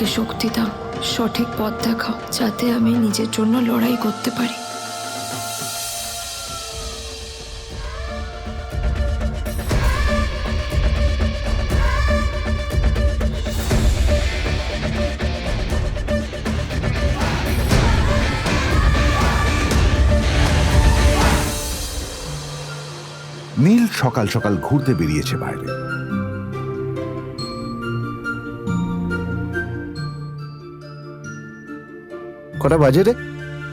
আমাকে শক্তি দাও, সঠিক পথ দেখাও, যাতে আমি নিজের জন্য লড়াই করতে পারি। নীল সকাল সকাল ঘুরতে বেরিয়েছে বাইরে। কটা বাজে রে?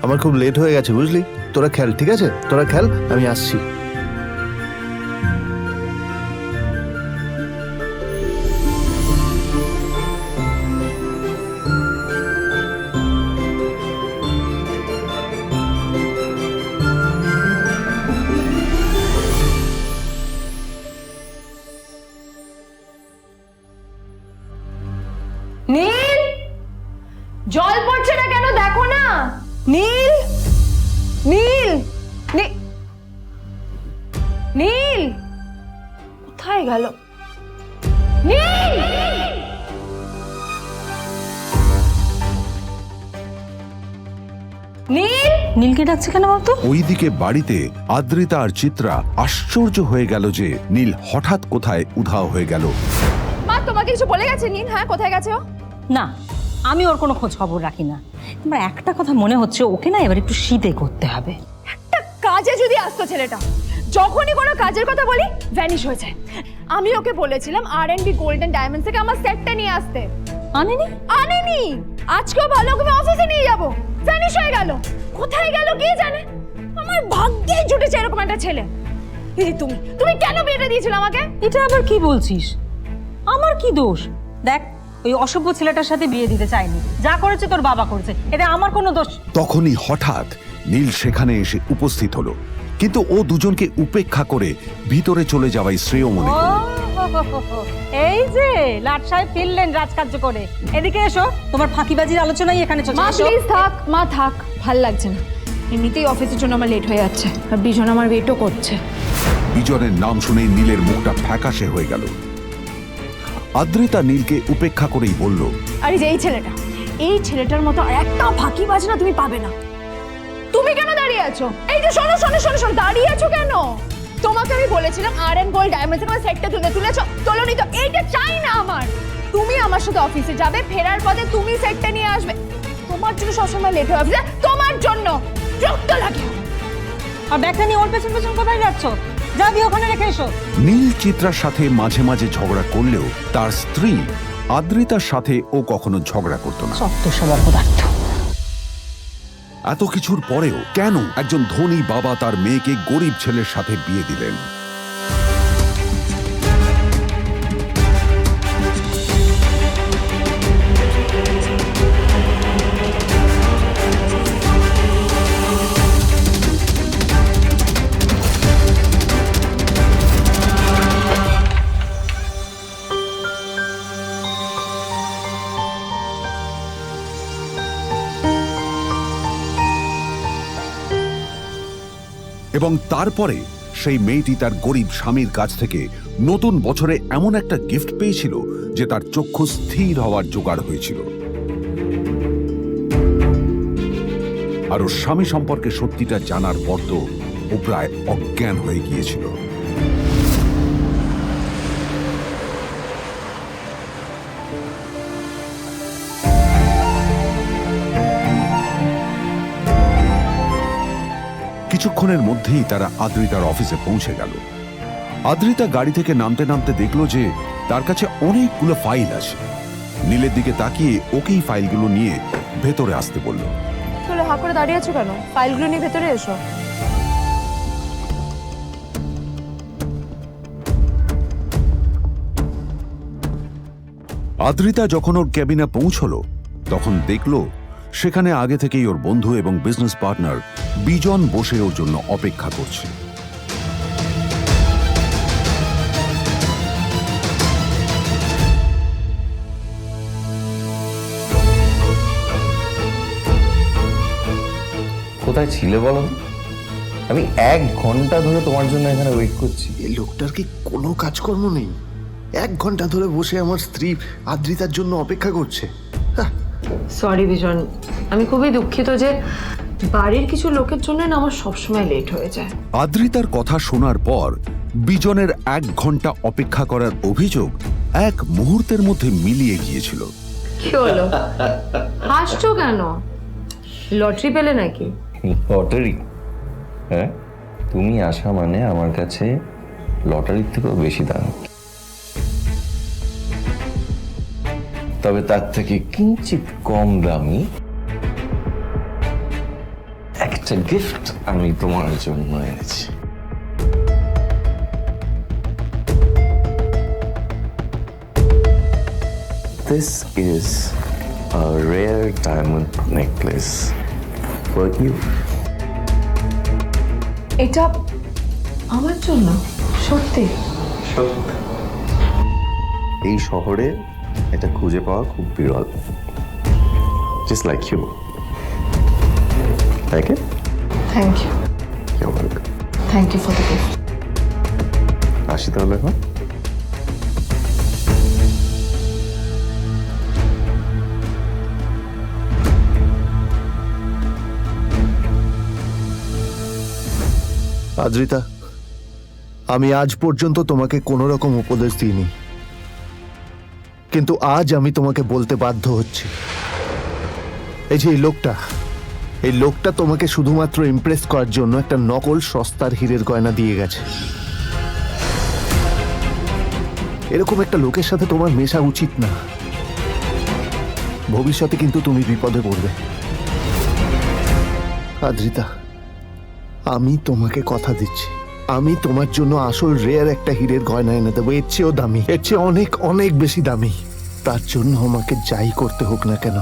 আমার খুব লেট হয়ে গেছে বুঝলি। তোরা খেল, ঠিক আছে? তোরা খেল, আমি আসছি। নীল, জল পড়ছে না কেন দেখো না। নীল, নীল, নীল কোথায় গেল? নীল, নীল, নীলকে ডাকছে কেন বলতো? ওইদিকে বাড়িতে আদ্রিতা আর চিত্রা আশ্চর্য হয়ে গেল যে নীল হঠাৎ কোথায় উধাও হয়ে গেল। মা তোমাকে কিছু বলে গেছে নীল? হ্যাঁ, কোথায় গেছে ও? না, আমি ওর কোনো খোঁজ খবর রাখি না। আমার একটা কথা মনে হচ্ছে, ওকে না এবার একটু শীতে করতে হবে। একটা কাজে যদি আসতো ছেলেটা, যখনই কোনো কাজের কথা বলি ভ্যানিশ হয়ে যায়। আমি ওকে বলেছিলাম R&B গোল্ডেন ডায়মন্ডস থেকে আমার সেটটা নিয়ে আসতে, আনেনি। আনেনি। আজকেও ভালো ওকে অফিসে নিয়ে যাবো, ভ্যানিশ হয়ে গেল। কোথায় গেল কে জানে। আমার ভাগ্যে জুটেছে এরকম একটা ছেলে। এই তুমি তুমি কেন বিয়েটা দিয়েছিলে আমাকে? এটা আবার কি বলছিস? আমার কি দোষ? দেখ, ওই অসভ্য ছেলেটার সাথে বিয়ে দিতে চাইনি। যা করেছে তোর বাবা করেছে, এটা আমার কোনো দোষ। তখনই হঠাৎ নীল সেখানে এসে উপস্থিত হলো, কিন্তু ও দুজনকে উপেক্ষা করে ভিতরে চলে যাওয়াই শ্রেয় মনে ও, করল। এই যে লাট সাহেব ফিরলেন রাজকার্য করে। এদিকে এসো, তোমার ফাঁকিবাজির আলোচনাই এখানে চলছে। মা এসো। প্লিজ থাক, মা থাক, ভাল লাগছে না। এমনিতেই অফিসের জন্য আমার লেট হয়ে যাচ্ছে, আর বিজন আমার ওয়েটও করছে। বিজনের নাম শুনে নীলের মুখটা ফ্যাকাশে হয়ে গেল। আদ্রিতা নীলকে উপেক্ষা করেই বলল, আরে যে এই ছেলেটার মতো আর একটা ফাঁকিবাজ না তুমি পাবে না। তুমি কেন দাঁড়িয়ে আছো? এই যে শোনো শোনো শোনো শোনো, দাঁড়িয়ে আছো কেন? তোমাকে আমি বলেছিলাম R&B গোল্ড ডায়মন্ডস এর সেটটা তুলেছো, তোলোনি তো। এইটা চাই না আমার। তুমি আমার সাথে অফিসে যাবে, ফেরার পথে তুমি সেটটা নিয়ে আসবে। তোমার জন্য সবসময় লেট হয় অফিসে, তোমার জন্য। বিরক্ত লাগে। আর ব্যাগটা নিয়ে ওর পেছন পেছন কোথায় যাচ্ছ? যাবি ওখানে রেখে এসো। নীল চিত্রার সাথে মাঝে মাঝে ঝগড়া করলেও তার স্ত্রী আদ্রিতার সাথে ও কখনো ঝগড়া করত না। সত্য সব অপদার্থ। এত কিছুর পরেও কেন একজন ধনী বাবা তার মেয়েকে গরিব ছেলের সাথে বিয়ে দিলেন? এবং তারপরে সেই মেয়েটি তার গরিব স্বামীর কাছ থেকে নতুন বছরে এমন একটা গিফট পেয়েছিল যে তার চক্ষু স্থির হওয়ার জোগাড় হয়েছিল। আর ওর স্বামী সম্পর্কে সত্যিটা জানার পর তো ও প্রায় অজ্ঞান হয়ে গিয়েছিল। কিছুক্ষণের মধ্যেই তারা আদ্রিতার অফিসে পৌঁছে গেল। আদ্রিতা গাড়ি থেকে নামতে নামতে দেখলো যে তার কাছে অনেকগুলো ফাইল আছে। নীলের দিকে তাকিয়ে ওকেই ফাইলগুলো নিয়ে ভেতরে আসতে বলল। চলো, হা করে দাঁড়িয়ে আছো কেন? ফাইলগুলো নিয়ে ভেতরে এসো। আদ্রিতা যখন ওর ক্যাবিনে পৌঁছলো তখন দেখলো সেখানে আগে থেকেই ওর বন্ধু এবং বিজনেস পার্টনার বিজন বসে ওর জন্য অপেক্ষা করছে। কোথায় ছিলে বলো? আমি 1 ঘন্টা ধরে তোমার জন্য এখানে ওয়েট করছি। এই লোকটার কি কোনো কাজকর্ম নেই? 1 ঘন্টা ধরে বসে আমার স্ত্রী আদ্রিতার জন্য অপেক্ষা করছে। সরি বিজন, আমি খুবই দুঃখিত যে বাড়ির কিছু লোকের জন্য না আমার সবসময় লেট হয়ে যায়। আদ্রিতার কথা শোনার পর বিজনের 1 ঘন্টা অপেক্ষা করার অভিযোগ এক মুহূর্তের মধ্যে মিলিয়ে গিয়েছিল। কি হলো, হাসছো কেন? লটারি পেলে নাকি? লটারি? হ্যাঁ, তুমি আসা মানে আমার কাছে লটারির থেকেও বেশি দাম। তবে তার থেকে কিঞ্চিত কম দামি একটা গিফট আমি তোমার জন্য এনেছি। This is a rare diamond necklace for you. এটা আমার জন্য? সত্যি? এই শহরে এটা খুঁজে পাওয়া খুব বিরল। Just like you. Like it? Thank you. You're welcome. Thank you for the gift. আসি তাহলে এখন। আদ্রিতা, আমি আজ পর্যন্ত তোমাকে কোনো রকম উপদেশ দিইনি, কিন্তু আজ আমি তোমাকে বলতে বাধ্য হচ্ছি। এই যে এই লোকটা তোমাকে শুধুমাত্র ইমপ্রেস করার জন্য একটা নকল সস্তার হীরের গয়না দিয়ে গেছে। এরকম একটা লোকের সাথে তোমার মেশা উচিত না। ভবিষ্যতে কিন্তু তুমি বিপদে পড়বে। আদ্রিতা, আমি তোমাকে কথা দিচ্ছি, আমি তোমার জন্য আসল রেয়ার একটা হীরের গয়না এনে দেবো, এর চেয়েও দামি, এর চেয়ে অনেক অনেক বেশি দামি। তার জন্য আমাকে যাই করতে হোক না কেন,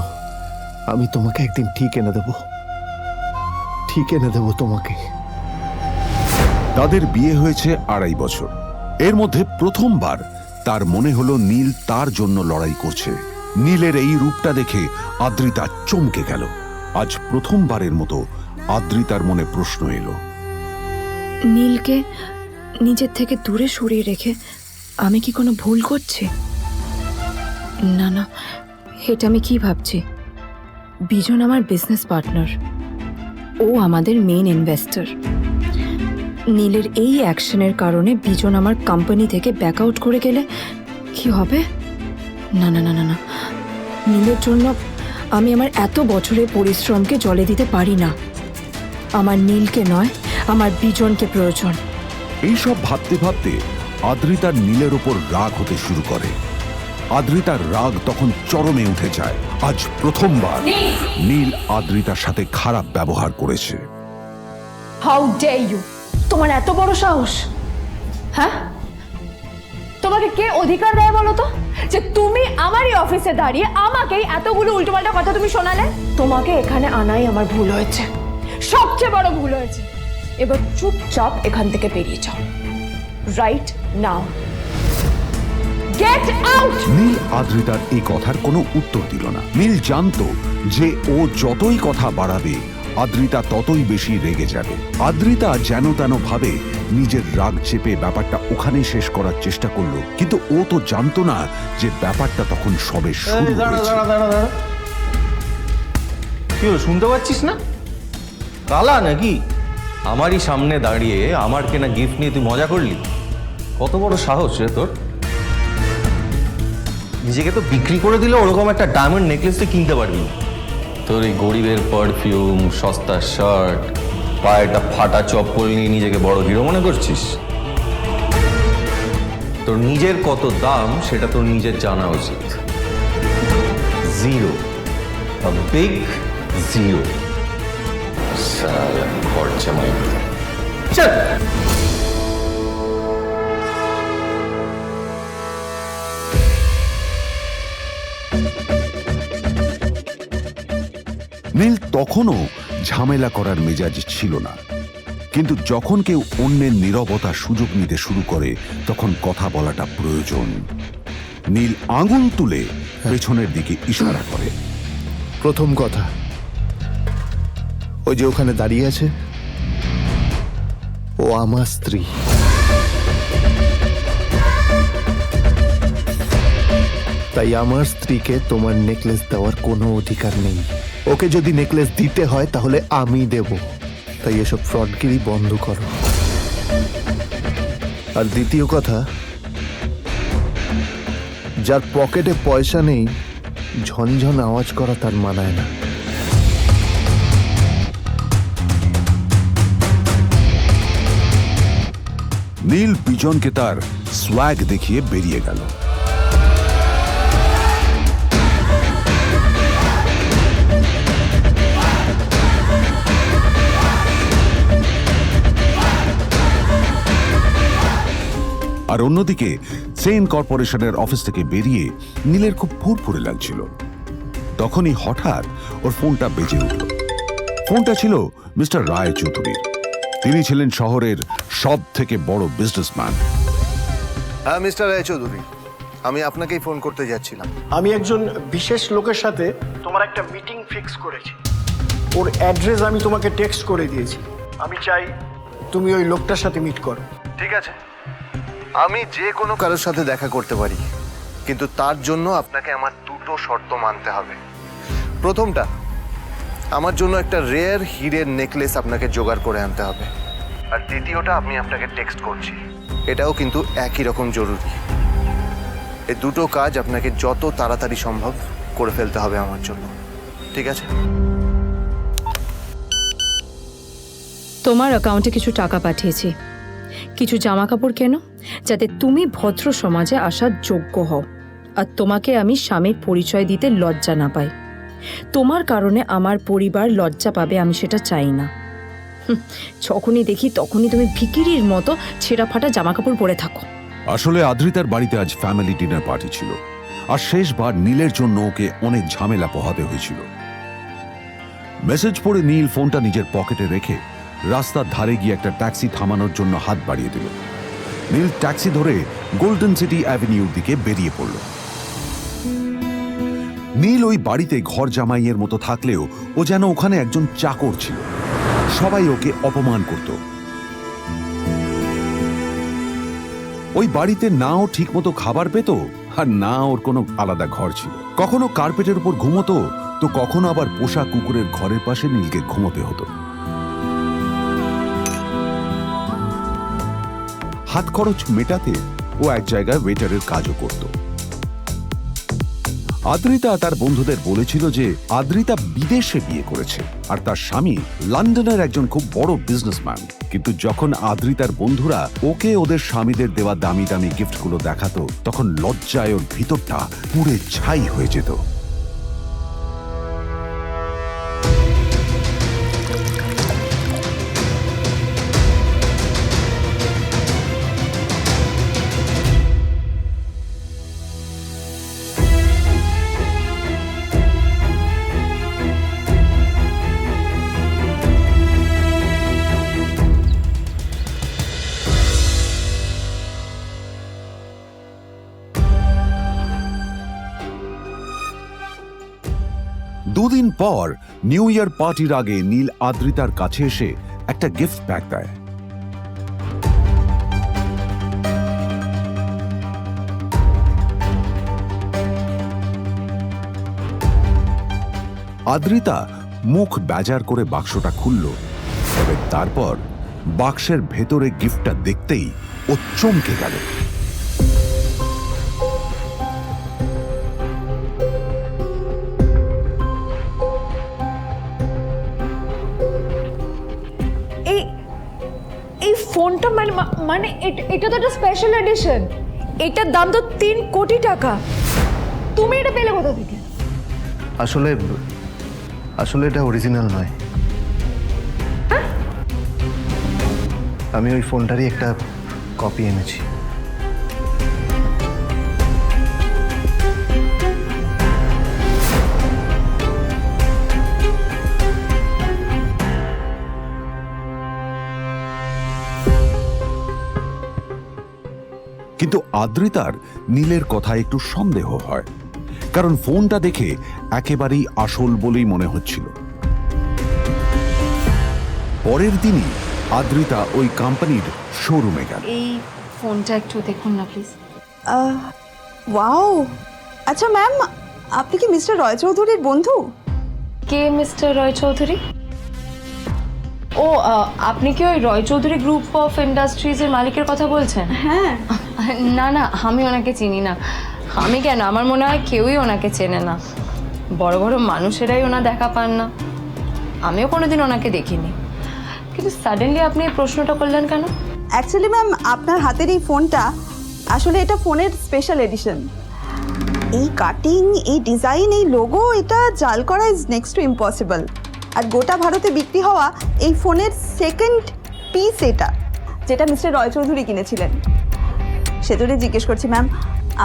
আমি তোমাকে একদিন ঠিক এনে দেবো, ঠিক এনে দেবো তোমাকে। তাদের বিয়ে হয়েছে 2.5 বছর। এর মধ্যে প্রথমবার তার মনে হলো নীল তার জন্য লড়াই করছে। নীলের এই রূপটা দেখে আদ্রিতা চমকে গেল। আজ প্রথমবারের মতো আদ্রিতার মনে প্রশ্ন এলো, নীলকে নিজের থেকে দূরে সরিয়ে রেখে আমি কি কোনো ভুল করছি? না না, এটা আমি কি ভাবছি? বিজন আমার বিজনেস পার্টনার, ও আমাদের মেইন ইনভেস্টর। নীলের এই অ্যাকশনের কারণে বিজন আমার কোম্পানি থেকে ব্যাক আউট করে গেলে কি হবে? না না না না না, নীলের জন্য আমি আমার এত বছরের পরিশ্রমকে জলে দিতে পারি না। আমার নীলকে নয়, আমার বিজনকে প্রয়োজন। এইসব ভাবতে ভাবতে আদ্রিতার নীলের ওপর রাগ হতে শুরু করে। আদ্রিতার রাগ তখন চরমে উঠে যায়। আজ প্রথমবার নীল আদ্রিতার সাথে খারাপ ব্যবহার করেছে। How dare you! তোমার এত বড় সাহস! হ্যাঁ, তোমাকে কে অধিকার দেয় বলো তো যে তুমি আমারই অফিসে দাঁড়িয়ে আমাকেই এতগুলো উল্টোপাল্টা কথা তুমি শোনালে? তোমাকে এখানে আনাই আমার ভুল হয়েছে, সবচেয়ে বড় ভুল হয়েছে। এবার চুপচাপ এখান থেকে বেরিয়ে যাও, right now. Get out! Neel আদ্রিতার এই কথার কোনো উত্তর দিল না। নীল জানতো যে ও যতই কথা বাড়াবে আদ্রিতা ততই বেশি রেগে যাবে। আদ্রিতা যেন তেন ভাবে নিজের রাগ চেপে ব্যাপারটা ওখানেই শেষ করার চেষ্টা করলো, কিন্তু ও তো জানতো না যে ব্যাপারটা তখন সবে শুরু হয়েছে। কি হলো, শুনতে পাচ্ছিস না? কালা নাকি? আমারই সামনে দাঁড়িয়ে আমার কেনা গিফট নিয়ে তুই মজা করলি? কত বড় সাহস রে তোর! নিজেকে তো বিক্রি করে দিলে ওরকম একটা ডায়মন্ড নেকলেস তুই কিনতে পারবি। তোর এই গরিবের পারফিউম, সস্তা শার্ট, পায়ে একটা ফাটা চপ্পল নিয়ে নিজেকে বড় হিরো মনে করছিস? তোর নিজের কত দাম সেটা তোর নিজের জানা উচিত। Zero, a big zero. সালা খরচা মাই চল। নীল তখনও ঝামেলা করার মেজাজ ছিল না, কিন্তু যখন কেউ অন্যের নীরবতার সুযোগ নিতে শুরু করে তখন কথা বলাটা প্রয়োজন। নীল আঙুল তুলে পেছনের দিকে ইশারা করে। প্রথম কথা, ওই যে ওখানে দাঁড়িয়ে আছে, ও আমার স্ত্রী। তাই আমার স্ত্রীকে তোমার নেকলেস দেওয়ার কোনো অধিকার নেই। ওকে যদি নেকলেস দিতে হয় তাহলে আমি দেব। তাই এসব ফ্রডগিরি বন্ধ করো। আর দ্বিতীয় কথা, যার পকেটে পয়সা নেই ঝনঝন আওয়াজ করা তার মানায় না। নীল বিজনকে তার সোয়াগ দেখিয়ে বেরিয়ে গেল। আর অন্যদিকে সেন কর্পোরেশনের অফিস থেকে বেরিয়ে নীলের খুব ফুরফুরে লাগছিল। তখনই হঠাৎ ওর ফোনটা বেজে উঠল। ফোনটা ছিল মিস্টার রায় চৌধুরীর। তিনি ছিলেন শহরের সব থেকে বড় বিজনেসম্যান। হ্যাঁ মিস্টার রায়চৌধুরী, আমি আপনাকেই ফোন করতে যাচ্ছিলাম। আমি একজন বিশেষ লোকের সাথে তোমার একটা মিটিং ফিক্স করেছি। ওর অ্যাড্রেস আমি তোমাকে টেক্সট করে দিয়েছি। আমি চাই তুমি ওই লোকটার সাথে মিট করো। ঠিক আছে, আমি যে কোনো কারোর সাথে দেখা করতে পারি, কিন্তু তার জন্য আপনাকে আমার দুটো শর্ত মানতে হবে। প্রথমটা, আমার জন্য একটা রেয়ার হীরের নেকলেস আপনাকে জোগাড় করে আনতে হবে। আর দ্বিতীয়টা, আমি আপনাকে টেক্সট করছি, এটাও কিন্তু একই রকম জরুরি। এই দুটো কাজ আপনাকে যত তাড়াতাড়ি সম্ভব করে ফেলতে হবে আমার জন্য, ঠিক আছে? তোমার অ্যাকাউন্টে কিছু টাকা পাঠিয়েছি। কিছু জামা কাপড় কেনো, যাতে তুমি ভদ্র সমাজে আসার যোগ্য হও, আর তোমাকে আমি স্বামীর পরিচয় দিতে লজ্জা না পাই। তোমার কারণে আমার পরিবার লজ্জা পাবে, আমি সেটা চাই না। যখনই দেখি তখনই তুমি ভিখিরির মতো ছেঁড়া ফাটা জামা কাপড় পরে থাকো। আসলে আদ্রিতার বাড়িতে আজ ফ্যামিলি ডিনার পার্টি ছিল, আর শেষবার নীলের জন্য ওকে অনেক ঝামেলা পোহাতে হয়েছিল। মেসেজ পড়ে নীল ফোনটা নিজের পকেটে রেখে রাস্তার ধারে গিয়ে একটা ট্যাক্সি থামানোর জন্য হাত বাড়িয়ে দিল। নীল ট্যাক্সি ধরে গোল্ডেন সিটি অ্যাভিনিউর দিকে বেরিয়ে পড়ল। নীল ওই বাড়িতে ঘর জামাইয়ের মতো থাকলেও ও যেন ওখানে একজন চাকর ছিল। সবাই ওকে অপমান করত। ওই বাড়িতে না ও ঠিক মতো খাবার পেত, আর না ওর কোনো আলাদা ঘর ছিল। কখনো কার্পেটের উপর ঘুমোতো, তো কখনো আবার পোষা কুকুরের ঘরের পাশে নীলকে ঘুমোতে হতো। হাত খরচ মেটাতে ও এক জায়গায় ওয়েটারের কাজও করত। আদ্রিতা তার বন্ধুদের বলেছিল যে আদ্রিতা বিদেশে বিয়ে করেছে, আর তার স্বামী লন্ডনের একজন খুব বড় বিজনেসম্যান। কিন্তু যখন আদ্রিতার বন্ধুরা ওকে ওদের স্বামীদের দেওয়া দামি দামি গিফটগুলো দেখাতো, তখন লজ্জায় ওর ভিতরটা পুড়ে ছাই হয়ে যেত। দুদিন পর নিউ ইয়ার পার্টির আগে নীল আদ্রিতার কাছে এসে একটা গিফট প্যাক দেয়। আদ্রিতা মুখ বেজার করে বাক্সটা খুলল, তবে তারপর বাক্সের ভেতরে গিফটটা দেখতেই ও চমকে গেল। এই ফোনটা মানে এটা তো একটা স্পেশাল এডিশন। এটার দাম তো 3 কোটি টাকা। তুমি এটা পেলে কোথা থেকে? আসলে এটা অরিজিনাল নয়। আমি ওই ফোনটারই একটা কপি এনেছি। কিন্তু আদ্রিতার নীলের কথা একটু সন্দেহ হয়, কারণ ফোনটা দেখে একেবারেই আসল বলেই মনে হচ্ছিল। পরের দিনই আদ্রিতা ওই কোম্পানির শোরুমে গেল। এই ফোনটা একটু দেখুন না প্লিজ। ওয়াও, আচ্ছা ম্যাম, আপনি কি মিস্টার রয় চৌধুরীর বন্ধু? কে মিস্টার রয় চৌধুরী? ও আপনি কি ওই রয় চৌধুরী গ্রুপ অফ ইন্ডাস্ট্রিজের মালিকের কথা বলছেন? হ্যাঁ। না না, আমি ওনাকে চিনি না। আমি কেন, আমার মনে হয় কেউই ওনাকে চেনে না। বড় বড় মানুষেরাই ওনা দেখা পান না। আমিও কোনোদিন ওনাকে দেখিনি। কিন্তু সাডেনলি আপনি এই প্রশ্নটা করলেন কেন? অ্যাকচুয়ালি ম্যাম, আপনার হাতের এই ফোনটা আসলে এটা ফোনের স্পেশাল এডিশন। এই কাটিং, এই ডিজাইন, এই লোগো, এটা জাল করা ইজ নেক্সট টু ইম্পসিবল। আর গোটা ভারতে বিক্রি হওয়া এই ফোনের সেকেন্ড পিস এটা, যেটা মিস্টার রয় চৌধুরী কিনেছিলেন। সেজন্যই জিজ্ঞেস করছি ম্যাম,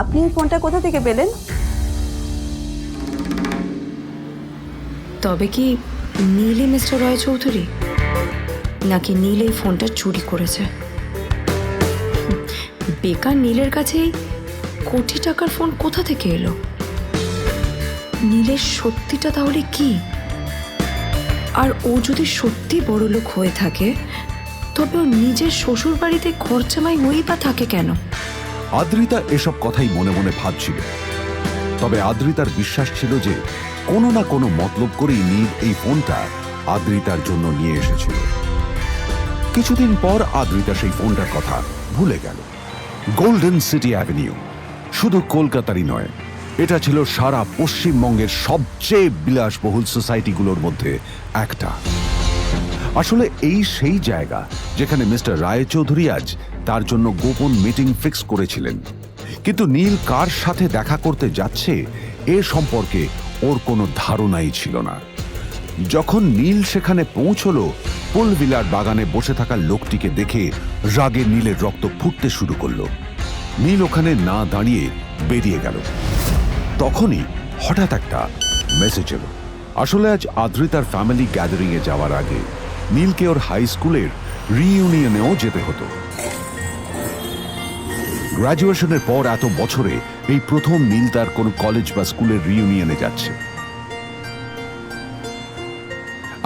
আপনি এই ফোনটা কোথা থেকে পেলেন? তবে কি নীলই মিস্টার রয় চৌধুরী, নাকি নীল এই ফোনটা চুরি করেছে? বেকার নীলের কাছেই কোটি টাকার ফোন কোথা থেকে এলো? নীলের সত্যিটা তাহলে কি? আর ও যদি সত্যি বড়লোক হয়ে থাকে, তবে ও নিজের শ্বশুর বাড়িতে খরচামাই হয়েই বা থাকে কেন? আদ্রিতা এসব কথাই মনে মনে ভাবছিল। তবে আদ্রিতার বিশ্বাস ছিল যে কোনো না কোনো মতলব করেই নীল এই ফোনটা আদ্রিতার জন্য নিয়ে এসেছিল। কিছুদিন পর আদ্রিতা সেই ফোনটার কথা ভুলে গেল। গোল্ডেন সিটি অ্যাভিনিউ শুধু কলকাতারই নয়, এটা ছিল সারা পশ্চিমবঙ্গের সবচেয়ে বিলাসবহুল সোসাইটিগুলোর মধ্যে একটা। আসলে এই সেই জায়গা যেখানে মিস্টার রায়চৌধুরী আজ তার জন্য গোপন মিটিং ফিক্স করেছিলেন। কিন্তু নীল কার সাথে দেখা করতে যাচ্ছে এ সম্পর্কে ওর কোনো ধারণাই ছিল না। যখন নীল সেখানে পৌঁছলো, পুলভিলার বাগানে বসে থাকা লোকটিকে দেখে রাগে নীলের রক্ত ফুটতে শুরু করলো। নীল ওখানে না দাঁড়িয়ে বেরিয়ে গেল। তখনই হঠাৎ একটা মেসেজ এলো। আসলে আজ আদ্রিতার ফ্যামিলি গ্যাদারিং এ যাওয়ার আগে নীলকে ওর হাই স্কুলের রিইউনিয়নেও যেতে হতো। গ্র্যাজুয়েশনের পর এত বছরে এই প্রথম নীল তার কোনো কলেজ বা স্কুলের রিইউনিয়নে যাচ্ছে।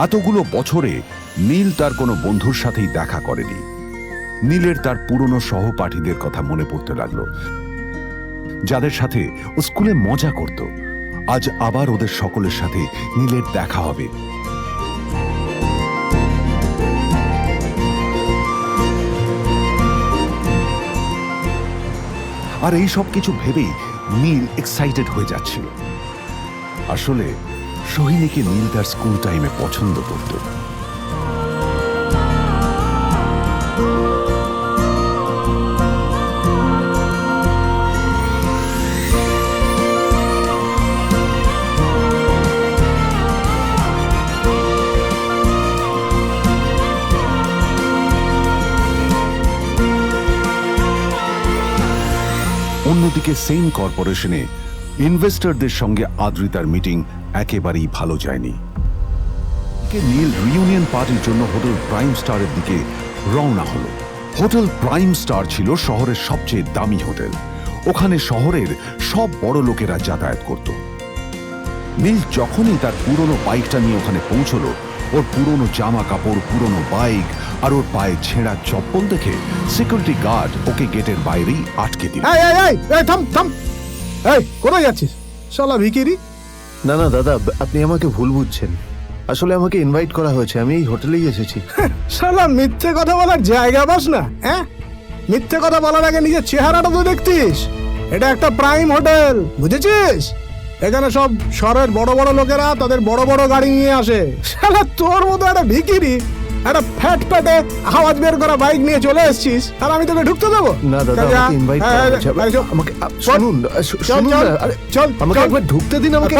এতগুলো বছরে নীল তার কোনো বন্ধুর সাথেই দেখা করেনি। নীলের তার পুরনো সহপাঠীদের কথা মনে পড়তে লাগলো, যাদের সাথে ও স্কুলে মজা করত। আজ আবার ওদের সকলের সাথে নীলের দেখা হবে। আর এই সব কিছু ভেবেই নীল এক্সাইটেড হয়ে যাচ্ছিল। আসলে সোহিনীকে নীল তার স্কুল টাইমে পছন্দ করত। অন্যদিকে সেম কর্পোরেশনে ইনভেস্টরদের সঙ্গে আদ্রিতার মিটিং একেবারেই ভালো যায়নি। নীল রিইউনিয়ন পার্টির জন্য হোটেল প্রাইম স্টারের দিকে রওনা হলো। হোটেল প্রাইম স্টার ছিল শহরের সবচেয়ে দামি হোটেল। ওখানে শহরের সব বড় লোকেরা যাতায়াত করত। নীল যখনই তার পুরনো বাইকটা নিয়ে ওখানে পৌঁছলো, ওর পুরনো জামা কাপড়, পুরনো বাইক আর ওর পায়ে ছেঁড়া চপ্পল দেখে সিকিউরিটি গার্ড ওকে গেটের বাইরেই আটকে দিল। কোথায় যাচ্ছিস শালা ভিকিরি? না না দাদা, আপনি আমাকে ভুল বুঝছেন। আসলে আমাকে ইনভাইট করা হয়েছে, আমি এই হোটেলেই এসেছি। শালা মিথ্যে কথা বলার জায়গা পাস না? হ্যাঁ, মিথ্যে কথা বলার আগে নিজের চেহারাটা তো দেখতিস। এটা একটা প্রাইম হোটেল, বুঝেছিস? এখানে সব শহরের বড় বড় লোকেরা তাদের বড় বড় গাড়ি নিয়ে আসে। শালা তোর মতো একটা ভিকিরি একটা ফ্যাট প্যাটে আওয়াজ বের করা বাইক নিয়ে চলে এসেছিস, আর আমি তোকে ঢুকতে দেবো না দাদা, আমাকে ইনভাইট করা হয়েছে। আমাকে শুনুন শুনুন, আরে চল আমাকে একবার ঢুকতে দিন আমাকে।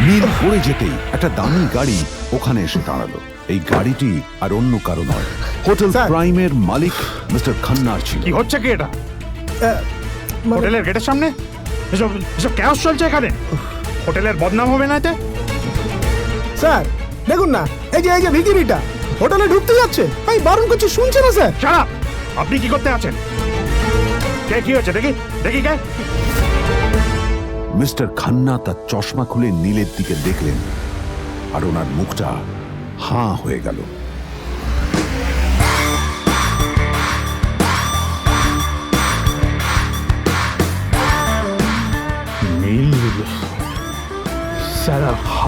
নীল পড়ে যেতেই একটা দামি গাড়ি ওখানে এসে দাঁড়ালো। এই গাড়িটি আর অন্য কারো নয়, হোটেল প্রাইমের মালিক মিস্টার খান্নার ছিল। কি হচ্ছে কি এটা? হোটেলের গেটের সামনে এসব এসব ক্যাশ চলছে এখানে। হোটেলের বদনাম হবে না এতে? স্যার দেখুন না, এই যে ভিকিরিটা হোটেলে ঢুকতে যাচ্ছে, আমি বারণ করছি, শুনছে না স্যার? Shut up! আপনি কি করতে আছেন? কে কি হচ্ছে দেখি দেখি কে? মিস্টার খান্না তার চশমা খুলে নীলের দিকে দেখলেন, আর ওনার মুখটা হাঁ হয়ে গেল।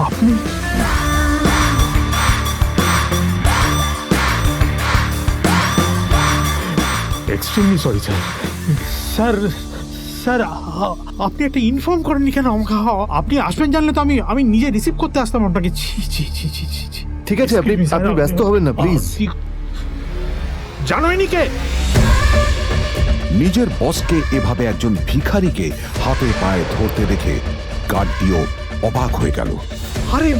আপনি extremely sorry sir sir sir আপনি একটা ইনফর্ম করেননি কেন আমাকে? আপনি আসবেন জানলে তো আমি নিজে রিসিভ করতে আসতাম আপনাকে। ছি ছি ছি ছি ছি ছি। ঠিক আছে, আপনি আপনি ব্যস্ত হবেন না প্লিজ। জানোইনি কে? নিজের বসকে এভাবে একজন ভিখারিকে হাতে পায়ে ধরতে দেখে গার্ডটিও অবাক হয়ে গেল। আরে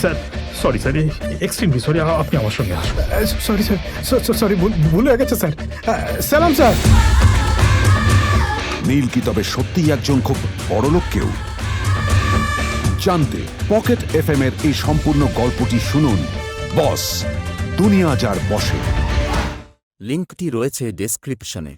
sir sorry sir, extremely sorry, আপনি আমার সঙ্গে আসুন। সরি স্যার, সরি, ভুল হয়ে গেছে স্যার। সালাম স্যার। নীল কি তবে সত্যিই একজন খুব বড়লোক কেউ? জানতে পকেট এফএম এর এই সম্পূর্ণ গল্পটি শুনুন বস, দুনিয়া যার বসে। লিঙ্কটি রয়েছে ডেসক্রিপশনে।